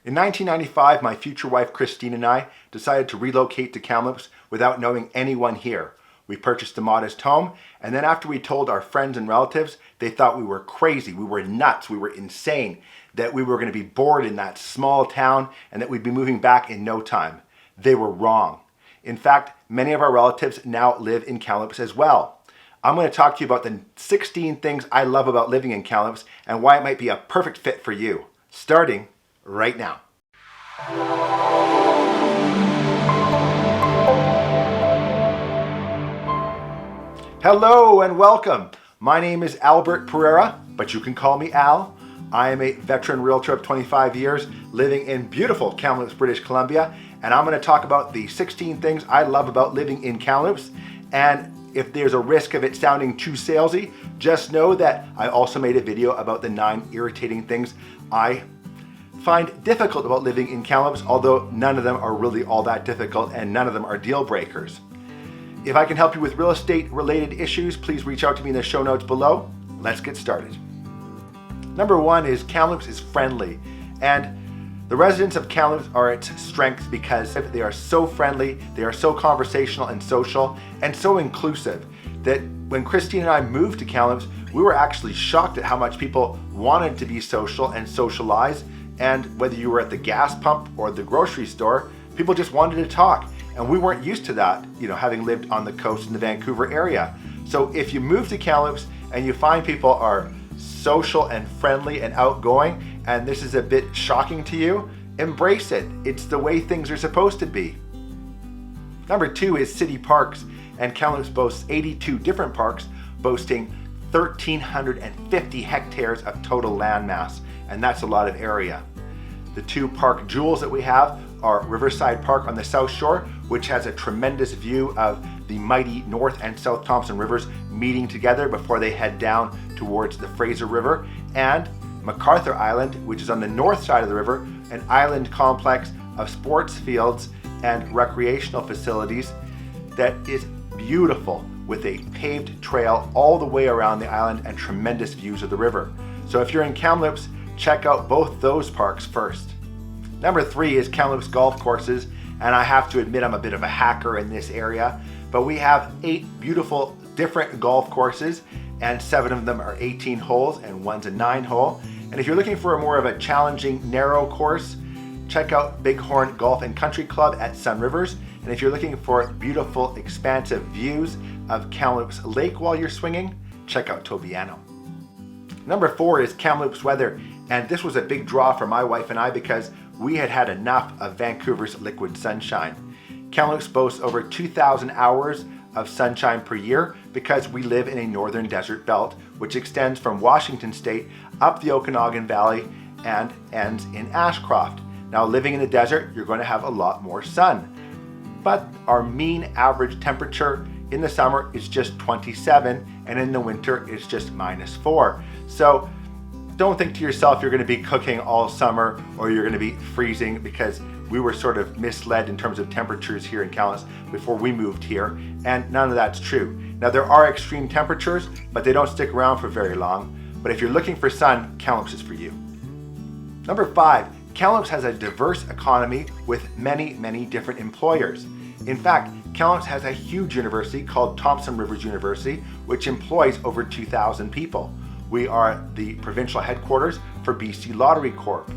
In 1995, my future wife Christine and I decided to relocate to Kamloops without knowing anyone here. We purchased a modest home, and then after we told our friends and relatives, they thought we were crazy, we were nuts, we were insane, that we were going to be bored in that small town and that we'd be moving back in no time. They were wrong. In fact, many of our relatives now live in Kamloops as well. I'm going to talk to you about the 16 things I love about living in Kamloops and why it might be a perfect fit for you, starting right now. Hello and welcome. My name is Albert Pereira, but you can call me Al. I am a veteran realtor of 25 years living in beautiful Kamloops, British Columbia, and I'm going to talk about the 16 things I love about living in Kamloops. And if there's a risk of it sounding too salesy, just know that I also made a video about the 9 irritating things I find difficult about living in Kamloops, although none of them are really all that difficult and none of them are deal breakers. If I can help you with real estate related issues, please reach out to me in the show notes below. Let's get started. Number 1 is Kamloops is friendly, and the residents of Kamloops are its strength because they are so friendly, they are so conversational and social, and so inclusive that when Christine and I moved to Kamloops, we were actually shocked at how much people wanted to be social and socialize. And whether you were at the gas pump or the grocery store, people just wanted to talk. And we weren't used to that, having lived on the coast in the Vancouver area. So if you move to Kamloops and you find people are social and friendly and outgoing, and this is a bit shocking to you, embrace it. It's the way things are supposed to be. Number 2 is city parks, and Kamloops boasts 82 different parks, boasting 1,350 hectares of total land mass, and that's a lot of area. The 2 park jewels that we have are Riverside Park on the South Shore, which has a tremendous view of the mighty North and South Thompson rivers meeting together before they head down towards the Fraser River, and McArthur Island, which is on the north side of the river, an island complex of sports fields and recreational facilities that is beautiful, with a paved trail all the way around the island and tremendous views of the river. So if you're in Kamloops, check out both those parks first. Number 3 is Kamloops golf courses, and I have to admit I'm a bit of a hacker in this area, but we have 8 beautiful different golf courses, and 7 of them are 18 holes and one's a 9 hole. And if you're looking for a more of a challenging narrow course, check out Bighorn Golf and Country Club at Sun Rivers. And if you're looking for beautiful expansive views of Kamloops Lake while you're swinging, check out Tobiano. Number 4 is Kamloops weather, and this was a big draw for my wife and I because we had had enough of Vancouver's liquid sunshine. Kamloops boasts over 2,000 hours of sunshine per year because we live in a northern desert belt which extends from Washington State up the Okanagan Valley and ends in Ashcroft. Now, living in the desert, you're going to have a lot more sun, but our mean average temperature in the summer is just 27, and in the winter it's just -4. So don't think to yourself you're going to be cooking all summer or you're going to be freezing, because we were sort of misled in terms of temperatures here in Kamloops before we moved here, and none of that's true. Now, there are extreme temperatures, but they don't stick around for very long. But if you're looking for sun, Kamloops is for you. Number 5, Kamloops has a diverse economy with many, many different employers. In fact, Kamloops has a huge university called Thompson University, which employs over 2,000 people. We are the provincial headquarters for BC Lottery Corp.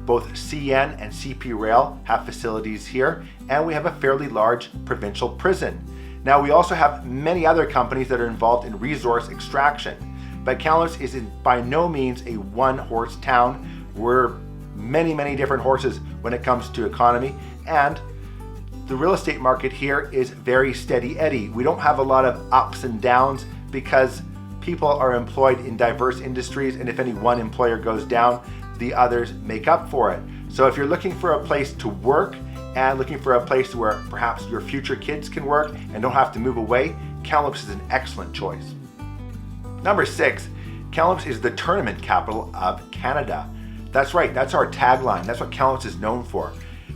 Both CN and CP Rail have facilities here, and we have a fairly large provincial prison. Now, we also have many other companies that are involved in resource extraction, but Kamloops is by no means a one-horse town. We're many, many different horses when it comes to economy, and the real estate market here is very steady Eddie. We don't have a lot of ups and downs because people are employed in diverse industries, and if any one employer goes down, the others make up for it. So if you're looking for a place to work and looking for a place where perhaps your future kids can work and don't have to move away, Kamloops is an excellent choice. Number 6, Kamloops is the tournament capital of Canada. That's right, that's our tagline. That's what Kamloops is known for.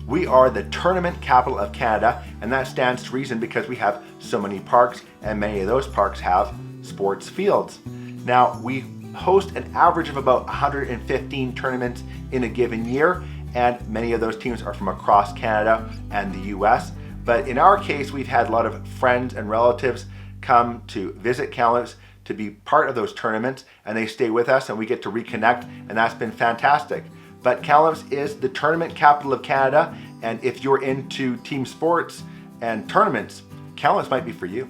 We are the tournament capital of Canada, and that stands to reason because we have so many parks, and many of those parks have sports fields. Now, we host an average of about 115 tournaments in a given year, and many of those teams are from across Canada and the US. But in our case, we've had a lot of friends and relatives come to visit Kamloops to be part of those tournaments, and they stay with us and we get to reconnect, and that's been fantastic. But Kamloops is the tournament capital of Canada, and if you're into team sports and tournaments, Kamloops might be for you.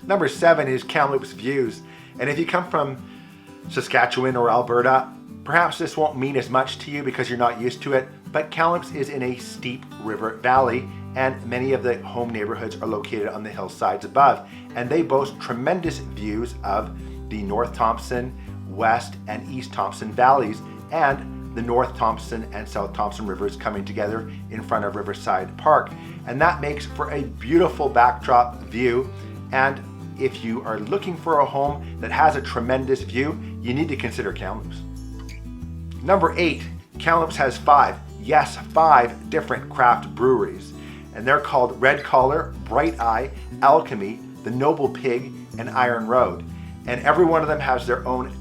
Number 7 is Kamloops views. And if you come from Saskatchewan or Alberta, perhaps this won't mean as much to you because you're not used to it, but Kamloops is in a steep river valley, and many of the home neighborhoods are located on the hillsides above, and they boast tremendous views of the North Thompson, West and East Thompson valleys, and the North Thompson and South Thompson rivers coming together in front of Riverside Park. And that makes for a beautiful backdrop view. And if you are looking for a home that has a tremendous view, you need to consider Kamloops. Number 8, Kamloops has 5 different craft breweries. And they're called Red Collar, Bright Eye, Alchemy, The Noble Pig, and Iron Road. And every one of them has their own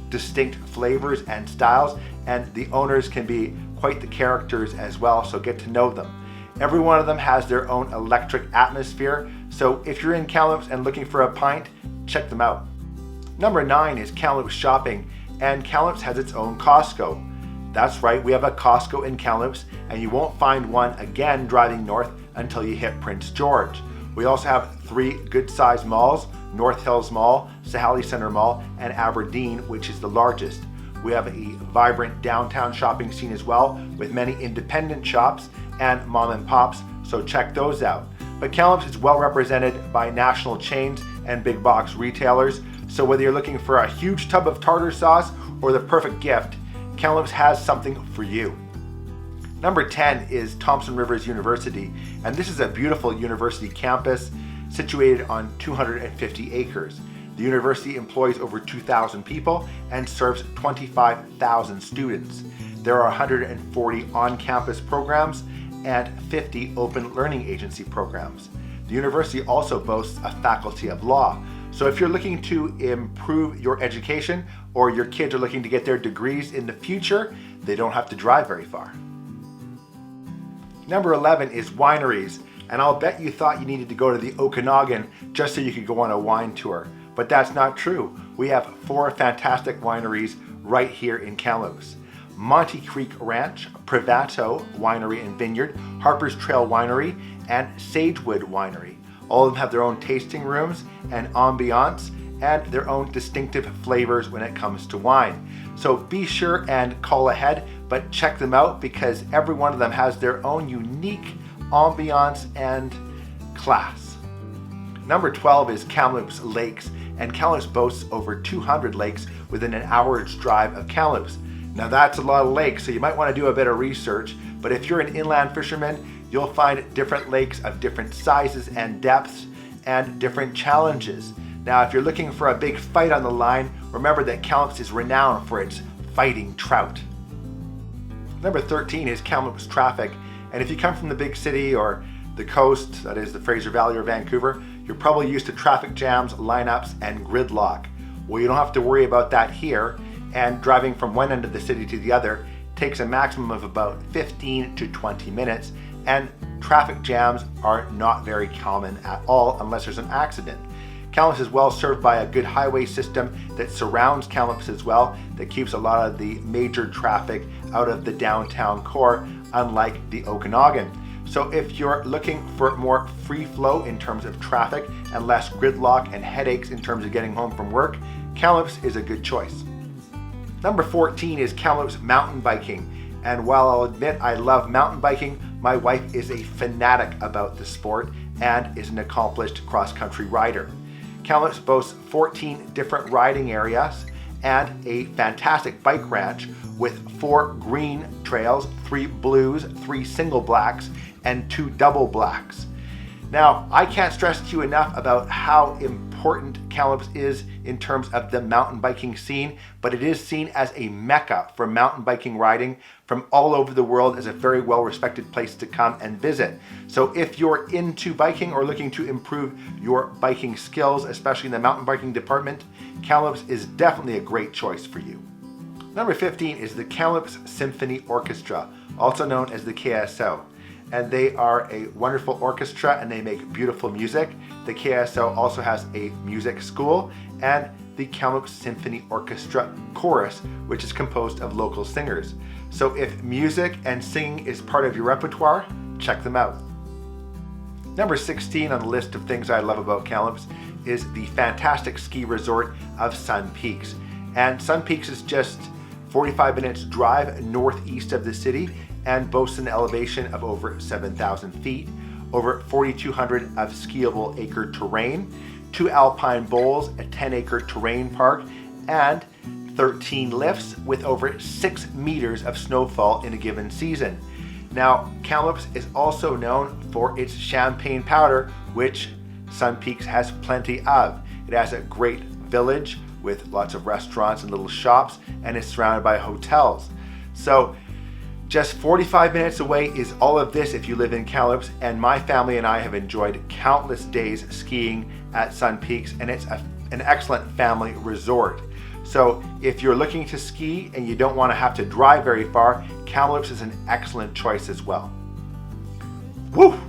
distinct flavors and styles, and the owners can be quite the characters as well, so get to know them. Every one of them has their own electric atmosphere, so if you're in Kamloops and looking for a pint, check them out. Number 9 is Kamloops Shopping, and Kamloops has its own Costco. That's right, we have a Costco in Kamloops, and you won't find one again driving north until you hit Prince George. We also have 3 good-sized malls, North Hills Mall, Sahali Center Mall, and Aberdeen, which is the largest. We have a vibrant downtown shopping scene as well, with many independent shops and mom and pops, so check those out. But Kamloops is well represented by national chains and big box retailers, so whether you're looking for a huge tub of tartar sauce or the perfect gift, Kamloops has something for you. Number 10 is Thompson Rivers University, and this is a beautiful university campus situated on 250 acres. The university employs over 2,000 people and serves 25,000 students. There are 140 on-campus programs and 50 open learning agency programs. The university also boasts a faculty of law. So if you're looking to improve your education, or your kids are looking to get their degrees in the future, they don't have to drive very far. Number 11 is Wineries, and I'll bet you thought you needed to go to the Okanagan just so you could go on a wine tour, but that's not true. We have 4 fantastic wineries right here in Kamloops. Monte Creek Ranch, Privato Winery and Vineyard, Harper's Trail Winery, and Sagewood Winery. All of them have their own tasting rooms and ambiance and their own distinctive flavors when it comes to wine. So be sure and call ahead, but check them out because every one of them has their own unique ambiance and class. Number 12 is Kamloops Lakes, and Kamloops boasts over 200 lakes within an hour's drive of Kamloops. Now that's a lot of lakes, so you might want to do a bit of research, but if you're an inland fisherman, you'll find different lakes of different sizes and depths and different challenges. Now, if you're looking for a big fight on the line, remember that Kamloops is renowned for its fighting trout. Number 13 is Kamloops traffic, and if you come from the big city or the coast, that is the Fraser Valley or Vancouver, you're probably used to traffic jams, lineups, and gridlock. Well, you don't have to worry about that here, and driving from one end of the city to the other takes a maximum of about 15 to 20 minutes, and traffic jams are not very common at all unless there's an accident. Kamloops is well served by a good highway system that surrounds Kamloops as well, that keeps a lot of the major traffic out of the downtown core, unlike the Okanagan. So if you're looking for more free flow in terms of traffic and less gridlock and headaches in terms of getting home from work, Kamloops is a good choice. Number 14 is Kamloops mountain biking. And while I'll admit I love mountain biking, my wife is a fanatic about the sport and is an accomplished cross-country rider. Kamloops boasts 14 different riding areas and a fantastic bike ranch with 4 green trails, 3 blues, 3 single blacks, and 2 double blacks. Now, I can't stress to you enough about how important Kamloops is in terms of the mountain biking scene, but it is seen as a mecca for mountain biking riding from all over the world, as a very well-respected place to come and visit. So if you're into biking or looking to improve your biking skills, especially in the mountain biking department, Kamloops is definitely a great choice for you. Number 15 is the Kamloops Symphony Orchestra, also known as the KSO. And they are a wonderful orchestra and they make beautiful music. The KSO also has a music school and the Kamloops Symphony Orchestra Chorus, which is composed of local singers. So if music and singing is part of your repertoire, check them out. Number 16 on the list of things I love about Kamloops is the fantastic ski resort of Sun Peaks. And Sun Peaks is just 45 minutes drive northeast of the city and boasts an elevation of over 7,000 feet, over 4,200 of skiable acre terrain, 2 alpine bowls, a 10-acre terrain park, and 13 lifts with over 6 meters of snowfall in a given season. Now, Kamloops is also known for its champagne powder, which Sun Peaks has plenty of. It has a great village with lots of restaurants and little shops, and is surrounded by hotels. So just 45 minutes away is all of this if you live in Kamloops, and my family and I have enjoyed countless days skiing at Sun Peaks, and it's an excellent family resort. So if you're looking to ski and you don't want to have to drive very far, Kamloops is an excellent choice as well. Woo!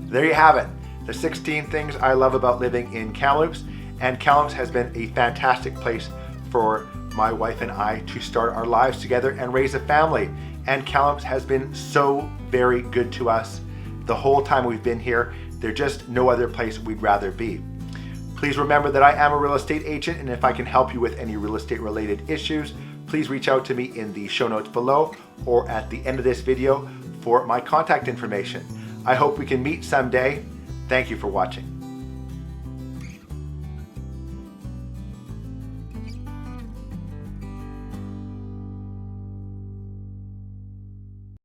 There you have it. The 16 things I love about living in Kamloops, and Kamloops has been a fantastic place for my wife and I to start our lives together and raise a family. And Kamloops has been so very good to us the whole time we've been here. There's just no other place we'd rather be. Please remember that I am a real estate agent, and if I can help you with any real estate related issues, please reach out to me in the show notes below or at the end of this video for my contact information. I hope we can meet someday. Thank you for watching.